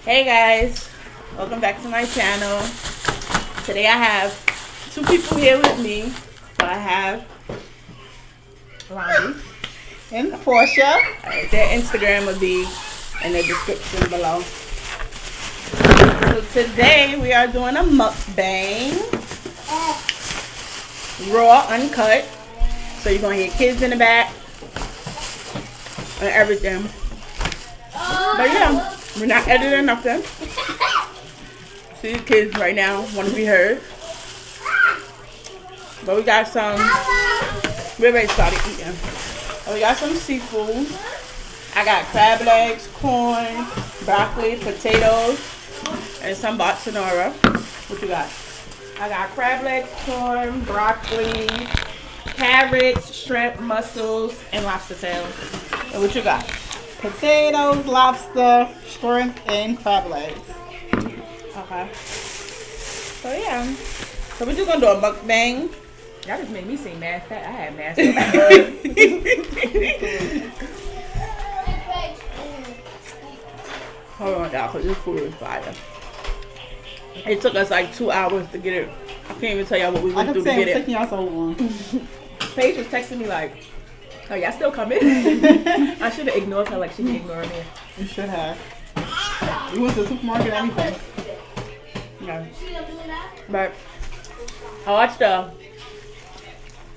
Hey guys, welcome back to my channel. Today I have two people here with me. So I have Londie and Portia. Their Instagram will be in the description below. So today we are doing a mukbang, raw, uncut. So you're gonna hear kids in the back and everything. But yeah. We're not editing nothing. See the kids right now want to be heard. But we got some. We already started eating. But we got some seafood. I got crab legs, corn, broccoli, potatoes, and some botsanora. What you got? I got crab legs, corn, broccoli, carrots, shrimp, mussels, and lobster tails. And what you got? Potatoes, lobster, shrimp, and crab legs. Okay. So yeah. So we're just gonna do a mukbang. Y'all just made me seem mad fat. I had mad Hold on, y'all, because this food is fire. It took us like 2 hours to get it. I can't even tell y'all what we went through to get it. It's taking y'all so long. Paige was texting me like, "Oh, y'all still coming?" I should have ignored her like she didn't ignore me. You should have. We went to the supermarket and everything. Yeah. But I watched it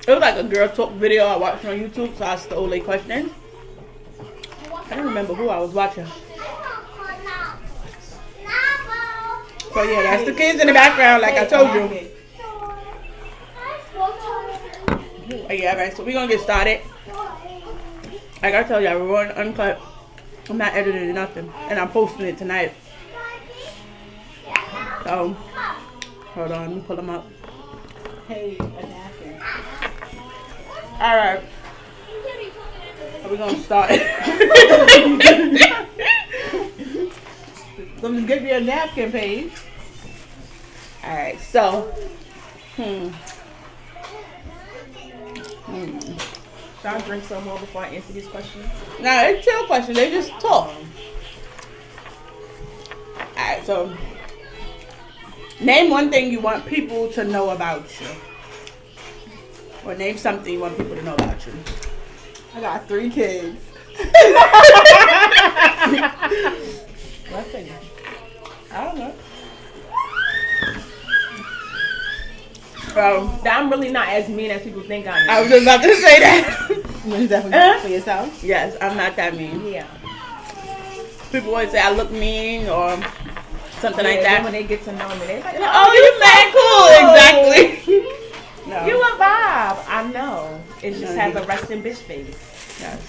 was like a girl talk video I watched on YouTube, so I stole a question. I don't remember who I was watching. So yeah, that's the kids in the background, like I told you. Yeah, right, so we're gonna get started. Like I told y'all, we're going uncut. I'm not editing nothing, and I'm posting it tonight. So, hold on, let me pull them up. Hey, a napkin. Alright. So we're gonna start. So just give me a napkin, Paige. Alright, so. Should I drink some more before I answer these questions? Nah, it's chill questions. They just talk. Alright, so. Name one thing you want people to know about you. Or name something you want people to know about you. I got 3 kids. Let's see. I don't know. I'm really not as mean as people think I am. I was just about to say that. You definitely for yourself. Yes, I'm not that mean. Yeah. People always say I look mean or something like Then that. when they get to know me, they're like, Oh, you mad cool. Exactly. No. You a vibe. I know. It just No, has you- a resting bitch face. Yes.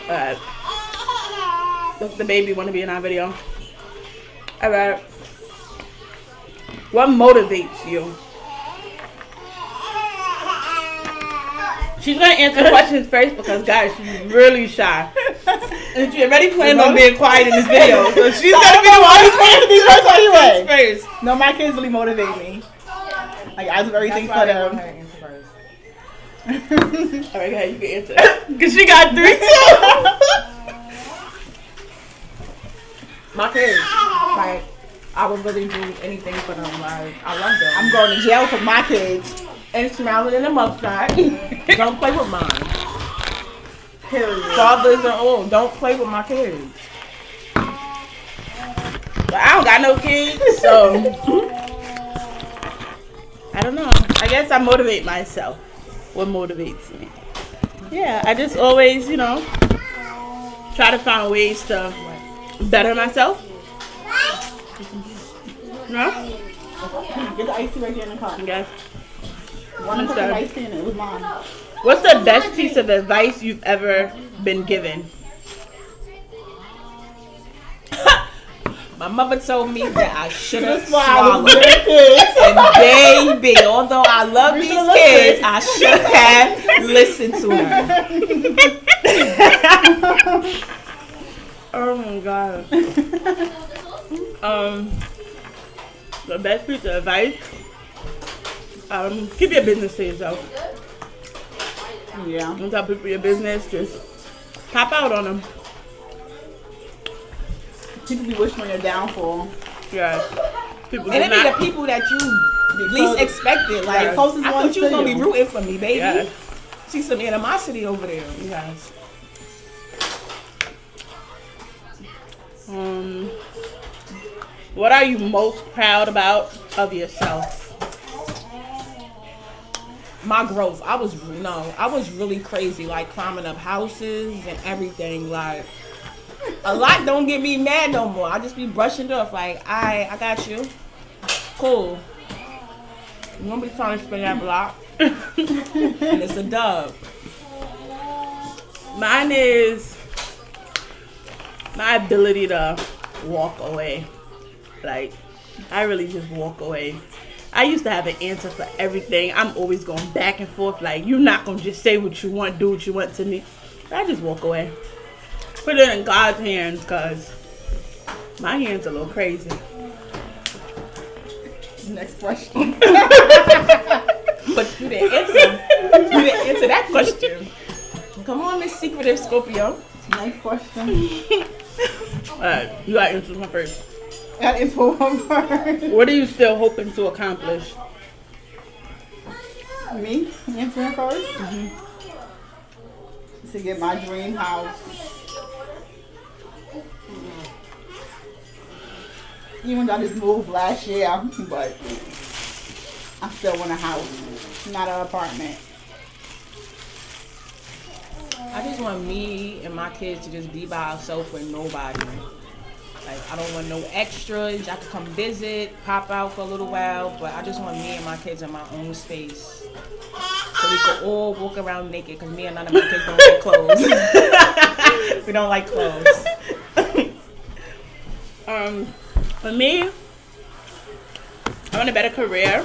Alright. Does the baby want to be in our video? Alright. What motivates you? She's going to answer questions first because, guys, she's really shy. And she already planned on being quiet in this video. So she's going to be the one who's answering these questions anyway. First. No, my kids really motivate me. Like, I do everything That's for why I want them. her to answer first. Alright, guys, you can answer that. Because she got 3 too. My kids, like, I would really do anything for them. Like, I love them. I'm going to jail for my kids. And smiling in the mugshot. Don't play with mine. Period. Fathers and all, don't play with my kids. But I don't got no kids, so I don't know. I guess I motivate myself. What motivates me? Yeah, I just always, try to find ways to better myself. No? Get the icy right here in the car. Okay. One put the ice in it. It was mine. What's the best piece of advice you've ever been given? My mother told me that I should have Swallowed. swallowed. And baby, although I love these kids, I should have listened to her. Oh my god. The best piece of advice. Keep your business to yourself. Yeah. Don't tell people your business. Just pop out on them. People be wishing on your downfall. Yes. People And do it be not. the people that you least expected. Like, Yes. Closest I ones thought you was to gonna be you. rooting for me, baby. Yes. See some animosity over there. Yes. What are you most proud about of yourself? My growth. I was really crazy, like climbing up houses and everything. Like, a lot don't get me mad no more. I just be brushing it off. Like, I got you. Cool. You won't be trying to spin that block. And it's a dub. Mine is my ability to walk away. Like, I really just walk away. I used to have an answer for everything. I'm always going back and forth. Like, you're not going to just say what you want, do what you want to me. I just walk away. Put it in God's hands, because my hands are a little crazy. Next question. But you didn't answer. You didn't answer that question. Come on, Miss Secretive Scorpio. Next question. Alright, you got to answer one first. That is for one first. What are you still hoping to accomplish? Me? Answering first? To get my dream house. Even though I just moved last year, but I still want a house, not an apartment. I just want me and my kids to just be by ourselves with nobody. Like, I don't want no extras. I could come visit, pop out for a little while, but I just want me and my kids in my own space. So we could all walk around naked, because me and none of my kids don't like clothes. We don't like clothes. For me, I want a better career.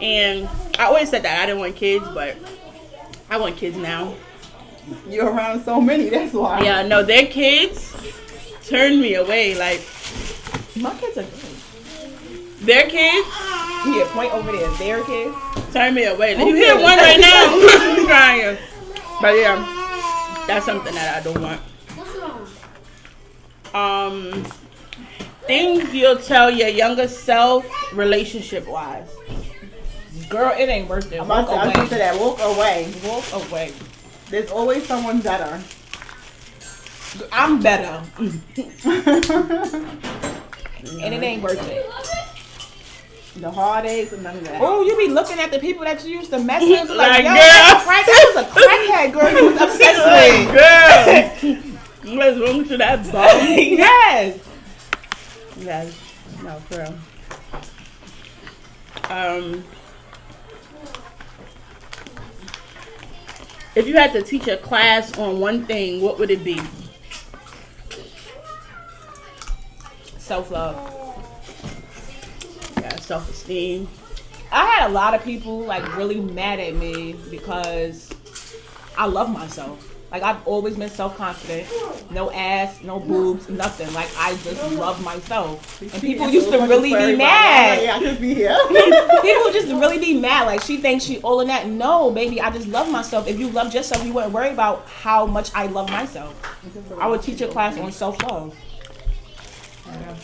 And I always said that I didn't want kids, but I want kids now. You're around so many, that's why. Yeah, no, their kids turned me away. Like, My kids are good. their kids Yeah, point over there. Their kids. turned me away. You hear one right now? I'm crying. But yeah, that's something that I don't want. Things you'll tell your younger self relationship wise. Girl, it ain't worth it. I'm about Walk to away. answer that. Walk away. Walk away. There's always someone better. I'm better. And it ain't worth it. The heartaches and none of that. Oh, you be looking at the people that you used to mess with, Like, yo, girl. that was a crackhead girl you was obsessed with. Girl, what's wrong with that bum? Yes. Yes, no, for real. If you had to teach a class on one thing, what would it be? Self-love. Yeah, self-esteem. I had a lot of people like really mad at me because I love myself. Like, I've always been self-confident. No ass, no boobs, nothing. Like, I just love myself. And people used to really be mad. Yeah, I just be here. People just really be mad. Like, she thinks she all in that. No, baby, I just love myself. If you loved yourself, you wouldn't worry about how much I love myself. I would teach a class on self-love. Yeah.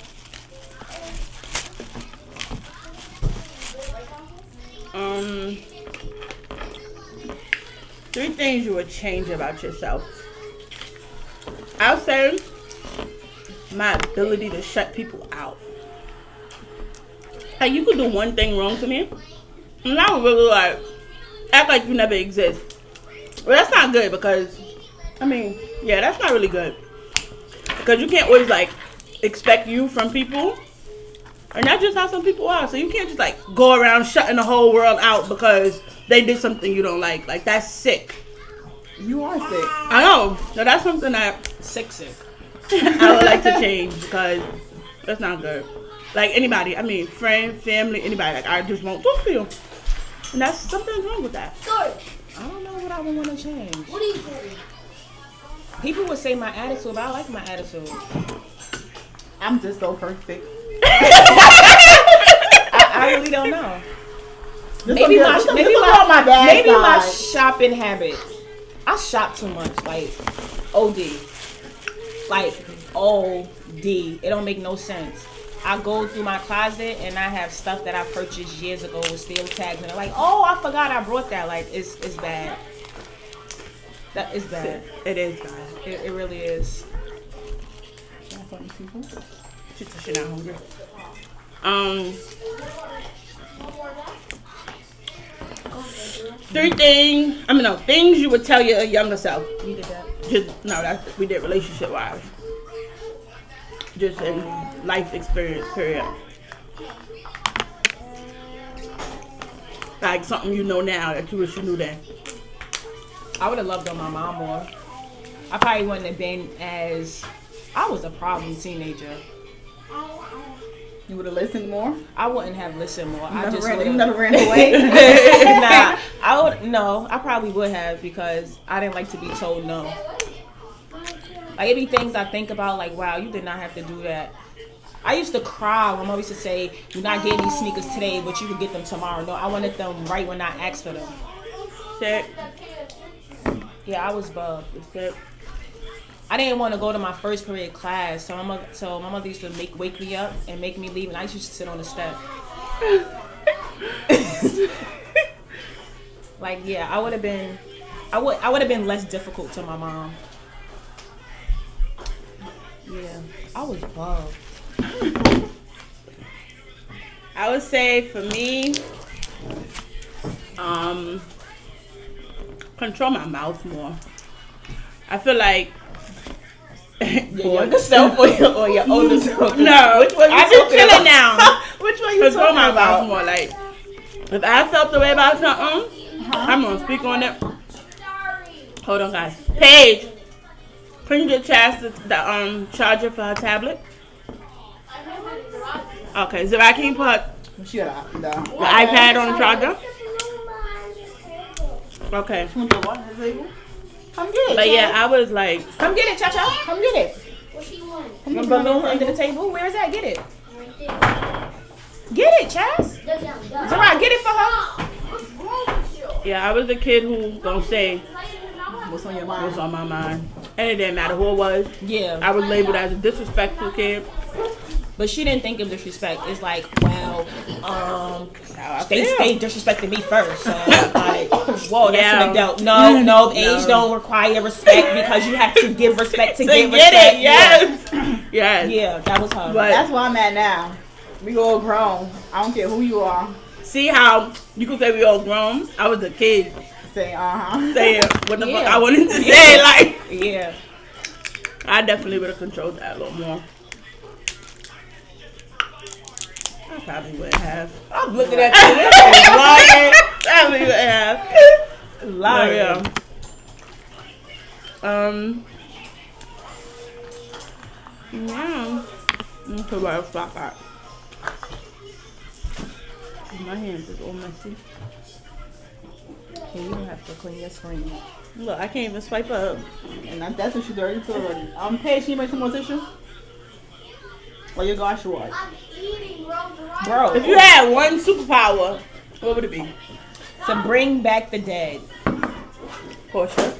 3 things you would change about yourself. I'll say my ability to shut people out. Like, you could do one thing wrong to me, and I would really like act like you never exist. Well, that's not good, because I mean, yeah, that's not really good, because you can't always like expect you from people, and that's just how some people are. So you can't just like go around shutting the whole world out because they did something you don't like. Like, that's sick. You are sick. I know. So that's something that Sick. I would like to change, because that's not good. Like, anybody, I mean, friend, family, anybody, like, I just won't talk to you. And that's something's wrong with that. I don't know what I would want to change. What are you doing? People would say my attitude, but I like my attitude. I'm just so perfect. I really don't know. Maybe my shopping habit. I shop too much, like OD. Like, OD. It don't make no sense. I go through my closet and I have stuff that I purchased years ago with steel tags, and they're like, oh, I forgot I brought that. Like, it's bad. That is bad. It is bad. It really is. She's not hungry. Things you would tell your younger self. You did that. We did relationship wise. Just in life experience, period. Like something you know now that you wish you knew then. I would have loved on my mom more. I probably wouldn't have been as... I was a problem teenager. You would have listened more? I wouldn't have listened more. You never ran away? Nah, I probably would have, because I didn't like to be told no. Like, it be things I think about, like, wow, you did not have to do that. I used to cry when Mom used to say, you're not getting these sneakers today, but you can get them tomorrow. No, I wanted them right when I asked for them. Shit. Yeah, I was bugged. I didn't want to go to my first period class, so my mother used to wake me up and make me leave, and I used to sit on the step. Like, yeah, I would have been less difficult to my mom. Yeah, I was bugged. I would say for me, control my mouth more. I feel like your younger self or your older self? No, which one? I'm just chilling now. Which one you control talking my about? mouth more. Like, if I felt the way about something, I'm gonna speak on it. Hold on, guys. Paige, can you get Chaz the charger for her tablet? Okay, so I can put the iPad on the charger. Okay. Come get it. But yeah, I was like, come get it, Cha-Cha. Come get it. What she want? The balloon under the table. Where is that? Get it. Right there. Get it, Chaz. Zara, get it for her. yeah, I was the kid who gonna say What's on your mind? what's on my mind, and it didn't matter who it was. Yeah. I was labeled as a disrespectful kid. But she didn't think of disrespect. It's like, well, they disrespected me first. So like, whoa, that's an adult. No, age don't require respect, because you have to give respect to get respect. It, yes. Yes. Yeah, that was her. But That's where I'm at now. We all grown. I don't care who you are. see how you could say we all grown? I was a kid Say, saying what the fuck Yeah. I wanted to say. Like, Yeah. I definitely would have controlled that a little more. I probably would have. I'm looking at you. Lying. Probably would have. Lying. Yeah. Yeah. Let me put my spot back. My hands is all messy. Okay, you don't have to clean your screen. Look, I can't even swipe up. and that's what she's dirty too already. Paige, can you make some more tissue? Or your gosh, what? I'm eating, bro. Bro, If you had one superpower, what would it be? to bring back the dead. Portia.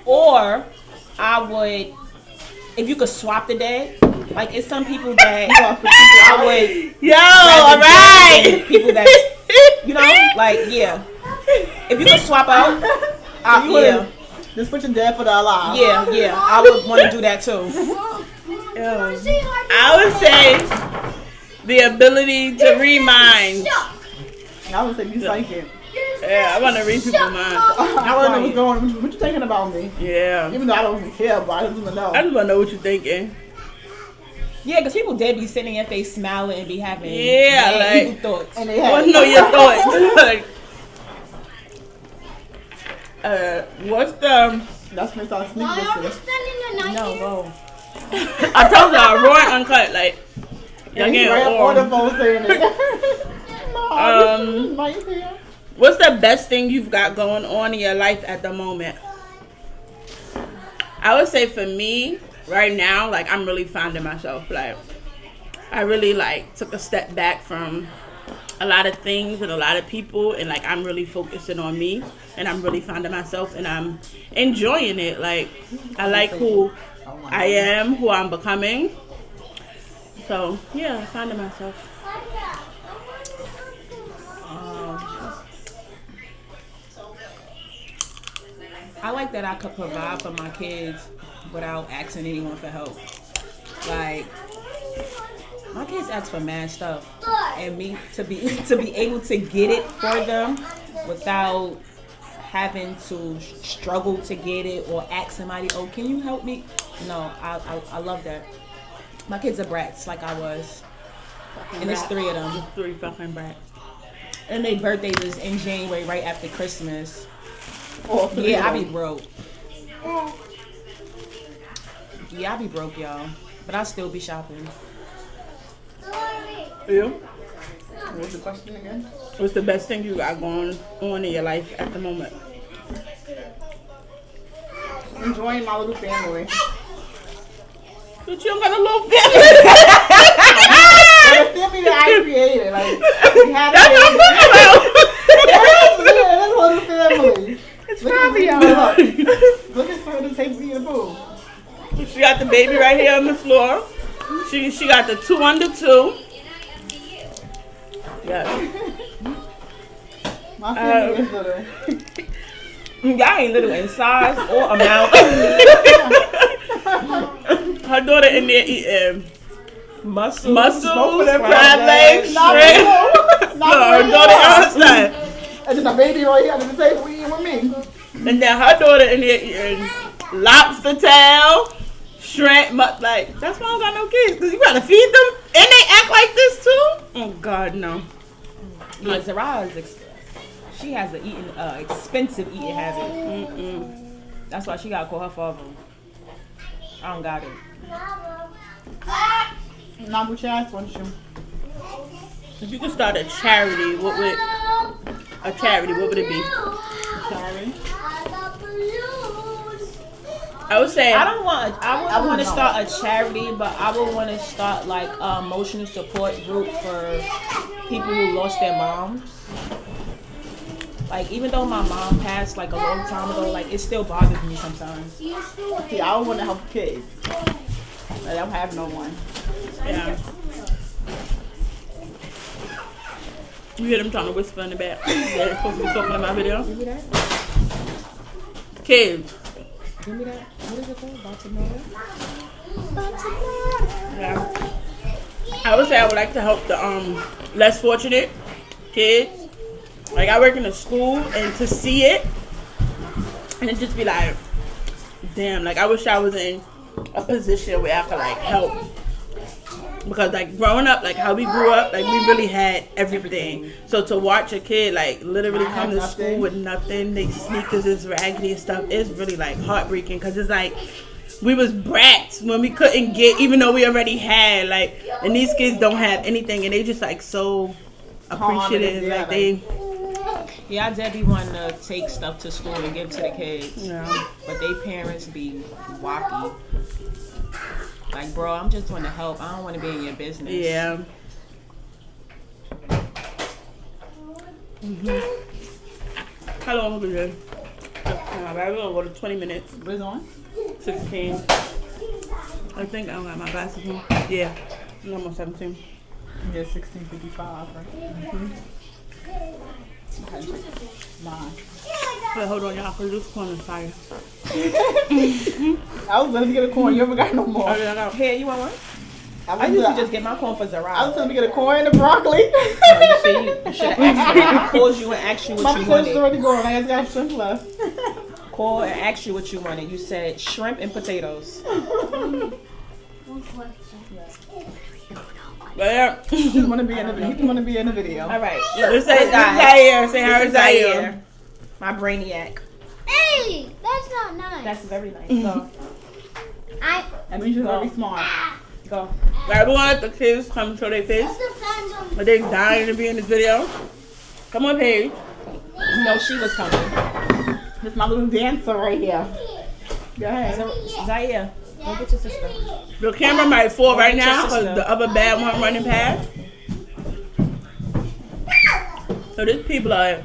Or I would, if you could swap the dead, like it's some people that I would Yo, rather alright. dead than people that, you know, like, yeah. If you could swap out, yeah. Just put your dead for the alive. Yeah, I would want to do that too. I would say the ability to read minds. I would say be psychic. Yeah, I want to read people's minds. I want to know what's going on. What you thinking about me? Yeah. Even though I don't even care, but I just want to know. I just want to know what you're thinking. Yeah, because people dead be sitting there, they smiling and be having Yeah, bad like- evil thoughts. And they I have want to know your thoughts. What's the... That's when they start Why sleeping are we with spending the night No, here? bro. I told y'all, raw and uncut, like... Y'all He's getting all the warm. folks saying it. Right here. What's the best thing you've got going on in your life at the moment? I would say for me, right now, like, I'm really finding myself. Like, I really, like, took a step back from a lot of things and a lot of people, and like I'm really focusing on me, and I'm really finding myself, and I'm enjoying it. Like I like who I am, who I'm becoming. So yeah, finding myself. I like that I could provide for my kids without asking anyone for help. Like, my kids ask for mad stuff, and me to be able to get it for them without having to struggle to get it or ask somebody, "Oh, can you help me?" No, I love that. My kids are brats, like I was, and it's 3 of them. 3 fucking brats. And their birthdays is in January, right after Christmas. Oh, Yeah, I be broke. Yeah, I be broke, y'all. But I still be shopping. You? What's the question again? What's the best thing you got going on in your life at the moment? Enjoying my little family. But you don't got a little family. The family that I created, like we had a baby. That's a little family. It's Look probably at y'all. Look at her to take me to the pool. She got the baby right here on the floor. She got the 2 under 2. Yeah. My family is little. Y'all ain't little in size or amount. Her daughter in there eating mussels, crab legs, Not shrimp. real. No, her daughter outside. And then the baby right here under the table eating with me. And then her daughter in there eating lobster tail, shrimp, like, that's why I don't got no kids. Because you got to feed them. And they act like this too? Oh, God, no. Yeah, Zara's she has an expensive eating habit. That's why she got to call her father. I don't got it. Now what you ask, won't you? If you could start a charity, what would it be? Sorry. I would say I wouldn't want to start a charity, but I would want to start like an emotional support group for people who lost their moms. Like, even though my mom passed like a long time ago, like it still bothers me sometimes. See, I don't want to help kids. I don't have no one. yeah. You hear them trying to whisper in the back. They're supposed to be talking in my video. Give me that. Kids. Give me that. What is it called? Baltimore. Yeah. I would say I would like to help the less fortunate kids. Like I work in a school, and to see it and it just be like, damn, like I wish I was in a position where I could like help. Because like growing up, like how we grew up, like we really had everything. So to watch a kid like literally come to school with nothing, they sneakers is raggedy and stuff, it's really like heartbreaking. Because it's like we was brats when we couldn't get, even though we already had, like, and these kids don't have anything, and they just like so appreciative. Yeah, like they. Yeah, I did be wanting to take stuff to school and give to the kids. Yeah. But they parents be wacky. Like, bro, I'm just trying to help. I don't want to be in your business. Yeah. How long was it? We're gonna go to 20 minutes. What's on? 16. I think I don't got my glasses on. Yeah. I'm almost 17. Yeah, 16:55, right? Mine. Wait, hold on, y'all, because this corn is fire. I was going to get a corn. You ever got no more? Oh, yeah, I got Here, you want one? I I used to just get my corn for Zara. I was going to get a corn and a broccoli. You see, you should have asked me. I called you and asked you My what you potatoes wanted. already gone. I just got shrimp left. Called and asked you what you wanted. You said shrimp and potatoes. But yeah. He didn't want to be in the video. All right. Let's say Zaire. Say hi to Zaire. My brainiac. Hey, that's not nice. That's very nice. Go. That means you're very smart. Go. Right, we want to let the kids come show their face. That's the fans on But they dying to be in this video. Come on, Paige. No, she was coming. This is my little dancer right here. Go ahead. Zaire, go get your sister. The camera might fall right Get your now because sister. the other bad one running past. So this P blood.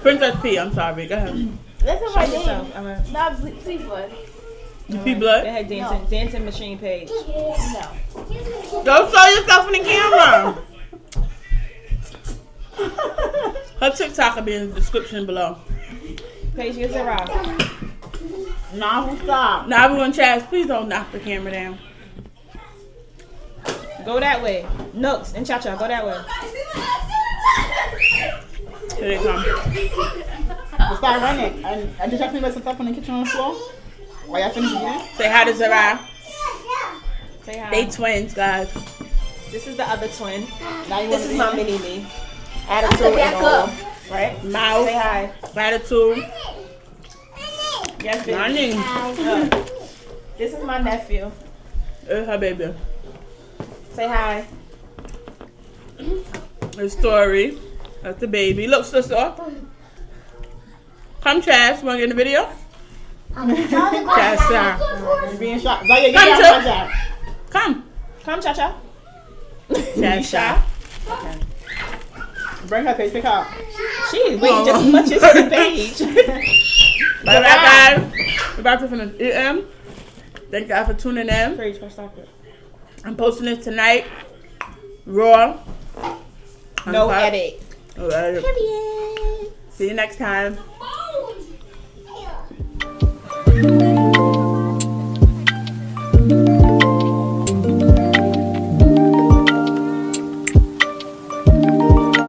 Princess P, I'm sorry. Go ahead. That's what I yourself. did. All right. Not seafood. The P blood. Go ahead, dancing machine page. No. Don't show yourself in the camera. Her TikTok will be in the description below. Page, get Zara. Nah, stop. Now everyone, Chaz, please don't knock the camera down. Go that way. Nooks and Cha-Cha, go that way. Here they come. Just start running. And did y'all clean some stuff on the kitchen on the floor? While y'all finish again? Say hi to Zara. Say hi. They twins, guys. This is the other twin. Now you This want is my mini me. Attitude back and all. up. Right? Mouth, Say hi. gratitude. Yes, baby. Londie. This is my nephew. It's her baby. Say hi. The story. That's the baby. Look, sister. Come, Chaz. Want to get in the video? Chaz, sir. You're being shot. Zaya, Come, get Chip. out. Come. Come, Cha-Cha. Chaz, sir. Bring her page. Pick her up. She waiting just as much as the page. Bye, guys. We're about to finish eating. Thank y'all for tuning in. Page, stop it. I'm posting this tonight. Raw. No Uncut. edit. No edit. See you next time.